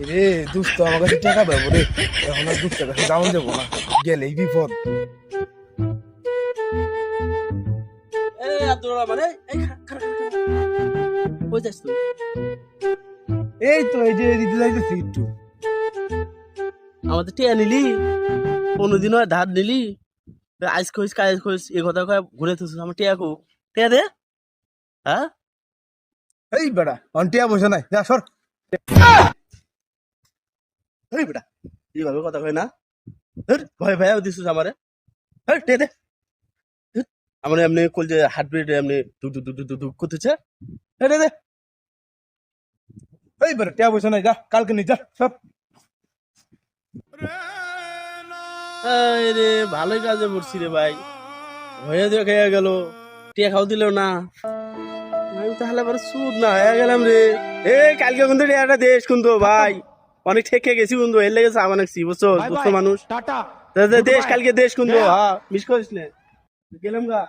রে দুস্থ আমার কাছে টাকা দেবো রে, এখন আর দুঃখের কাছে যাওয়া যাবো না, গেলেই বিপদ। এই আব্দুর রহমান, এই কই যাস তুই? এই তো এই যে দিতে যাইতেছি একটু। আমাদের টিয়া নিলি, কোনোদিন হয় ধার নিলি, আইস খোঁজ কাজ খোঁজ এ কথা কয়ে ঘুরে থুস আমার টিয়া কো টিয়া দে। হ্যাঁ এই বেটা অন্টিয়া বসে নাই, যা সর। এই বেটা এইভাবে কথা কয় না, ভয় ভয় দিছিস আমারে। হ্যাঁ টিয়া দে। আমার এমনি কল যে হার্টবিট এমনি ধুক ধুক ধুক ধুক ধুক করতেছে। দে দে। এই বেটা টিয়া বসে নাই, যা কালকে নি, যা সর। এই রে ভালোই কাজে পড়ছি রে ভাই, হয়ে দেখে গেল, টিয়া খাও দিল না, আমি তাহলে আবার সুদ না হয়ে গেলাম রে। এ কালকে কিন্তু টিয়াটা দেশ কিন্তু ভাই অনেক ঠেকে গেছি কিন্তু, এর লেগেছে আমার বুঝছো, বুঝছো মানুষ দেশ কালকে দেশ কিন্তু, হ্যাঁ মিস করিস না, গেলাম গা।